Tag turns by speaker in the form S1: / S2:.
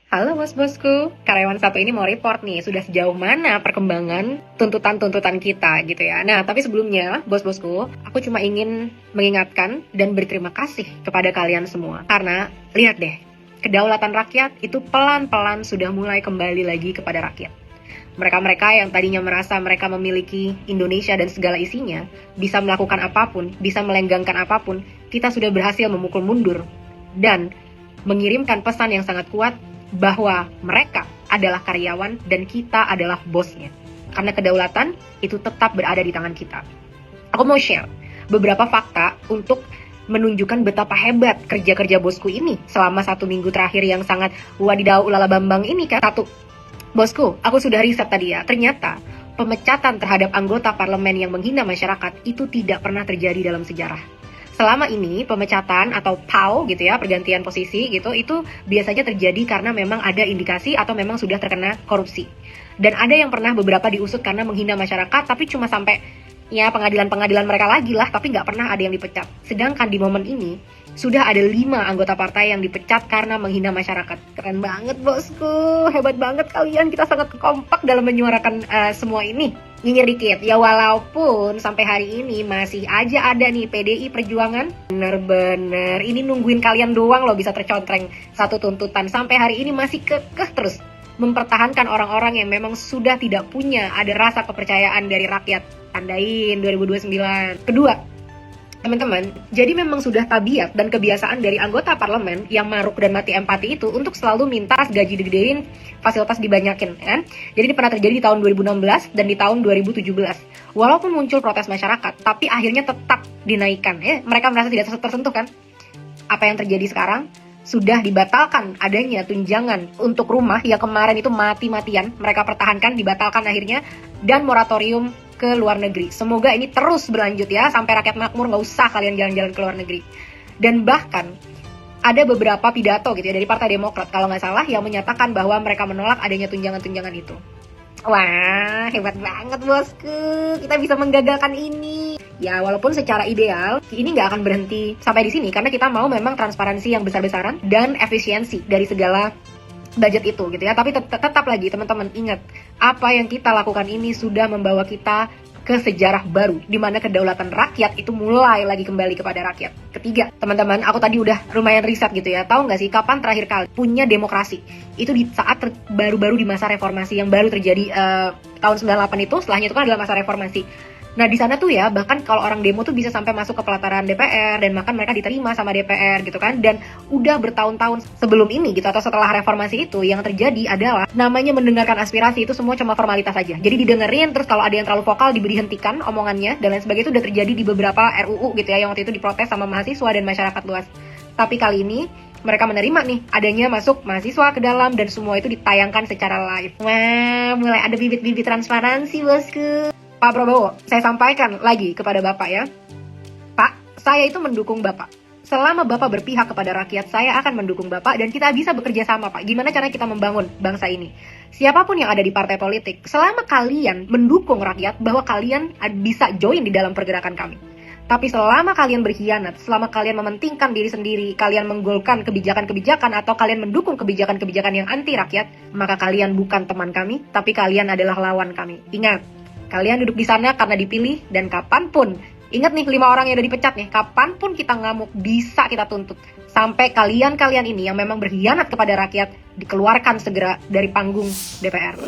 S1: Halo bos-bosku, karyawan satu ini mau report nih, sudah sejauh mana perkembangan tuntutan-tuntutan kita gitu ya. Nah, tapi sebelumnya, bos-bosku, aku cuma ingin mengingatkan dan berterima kasih kepada kalian semua. Karena, lihat deh, kedaulatan rakyat itu pelan-pelan sudah mulai kembali lagi kepada rakyat. Mereka-mereka yang tadinya merasa mereka memiliki Indonesia dan segala isinya, bisa melakukan apapun, bisa melenggangkan apapun, kita sudah berhasil memukul mundur. Dan mengirimkan pesan yang sangat kuat bahwa mereka adalah karyawan dan kita adalah bosnya. Karena kedaulatan itu tetap berada di tangan kita. Aku mau share beberapa fakta untuk menunjukkan betapa hebat kerja-kerja bosku ini selama 1 minggu terakhir yang sangat wadidaw ulala bambang ini kan. Satu, bosku, aku sudah riset tadi ya. Ternyata pemecatan terhadap anggota parlemen yang menghina masyarakat itu tidak pernah terjadi dalam sejarah. Selama ini pemecatan atau PAU gitu ya, pergantian posisi gitu, itu biasanya terjadi karena memang ada indikasi atau memang sudah terkena korupsi. Dan ada yang pernah beberapa diusut karena menghina masyarakat, tapi cuma sampai ya pengadilan-pengadilan mereka lagi lah, tapi nggak pernah ada yang dipecat. Sedangkan di momen ini sudah ada 5 anggota partai yang dipecat karena menghina masyarakat. Keren banget bosku, hebat banget kalian, kita sangat kompak dalam menyuarakan semua ini. Nyinyir dikit, ya walaupun sampai hari ini masih aja ada nih PDI Perjuangan. Bener-bener, ini nungguin kalian doang loh bisa tercontreng satu tuntutan. Sampai hari ini masih kekeh terus mempertahankan orang-orang yang memang sudah tidak punya ada rasa kepercayaan dari rakyat. Tandain 2029. Kedua, teman-teman, jadi memang sudah tabiat dan kebiasaan dari anggota parlemen yang maruk dan mati empati itu untuk selalu minta gaji digedein, fasilitas dibanyakin kan. Jadi ini pernah terjadi di tahun 2016 dan di tahun 2017. Walaupun muncul protes masyarakat, tapi akhirnya tetap dinaikkan ya. Mereka merasa tidak tersentuh kan. Apa yang terjadi sekarang? Sudah dibatalkan adanya tunjangan untuk rumah yang kemarin itu mati-matian. Mereka pertahankan, dibatalkan akhirnya, dan moratorium ke luar negeri. Semoga ini terus berlanjut ya, sampai rakyat makmur, nggak usah kalian jalan-jalan ke luar negeri. Dan bahkan ada beberapa pidato gitu ya dari Partai Demokrat kalau nggak salah yang menyatakan bahwa mereka menolak adanya tunjangan-tunjangan itu. Wah, hebat banget bosku, kita bisa menggagalkan ini. Ya, walaupun secara ideal ini nggak akan berhenti sampai di sini karena kita mau memang transparansi yang besar-besaran dan efisiensi dari segala budget itu gitu ya. Tapi tetap lagi teman-teman ingat, apa yang kita lakukan ini sudah membawa kita ke sejarah baru di mana kedaulatan rakyat itu mulai lagi kembali kepada rakyat. Ketiga, teman-teman, aku tadi udah lumayan riset gitu ya. Tahu nggak sih kapan terakhir kali punya demokrasi? Itu di saat baru-baru di masa reformasi yang baru terjadi tahun 98 itu, setelahnya itu kan adalah masa reformasi. Nah di sana tuh ya, bahkan kalau orang demo tuh bisa sampai masuk ke pelataran DPR dan bahkan mereka diterima sama DPR gitu kan. Dan udah bertahun-tahun sebelum ini gitu atau setelah reformasi itu yang terjadi adalah namanya mendengarkan aspirasi itu semua cuma formalitas aja. Jadi didengerin, terus kalau ada yang terlalu vokal diberhentikan omongannya dan lain sebagainya. Itu udah terjadi di beberapa RUU gitu ya yang waktu itu diprotes sama mahasiswa dan masyarakat luas. Tapi kali ini mereka menerima nih adanya masuk mahasiswa ke dalam dan semua itu ditayangkan secara live. Wah, mulai ada bibit-bibit transparansi bosku. Pak Prabowo, saya sampaikan lagi kepada Bapak ya. Pak, saya itu mendukung Bapak. Selama Bapak berpihak kepada rakyat, saya akan mendukung Bapak dan kita bisa bekerja sama, Pak. Gimana cara kita membangun bangsa ini? Siapapun yang ada di partai politik, selama kalian mendukung rakyat, bahwa kalian bisa join di dalam pergerakan kami. Tapi selama kalian berkhianat, selama kalian mementingkan diri sendiri, kalian menggolkan kebijakan-kebijakan atau kalian mendukung kebijakan-kebijakan yang anti rakyat, maka kalian bukan teman kami, tapi kalian adalah lawan kami. Ingat, kalian duduk di sana karena dipilih dan kapanpun, ingat nih 5 orang yang udah dipecat nih, kapanpun kita ngamuk bisa kita tuntut. Sampai kalian-kalian ini yang memang berkhianat kepada rakyat dikeluarkan segera dari panggung DPR.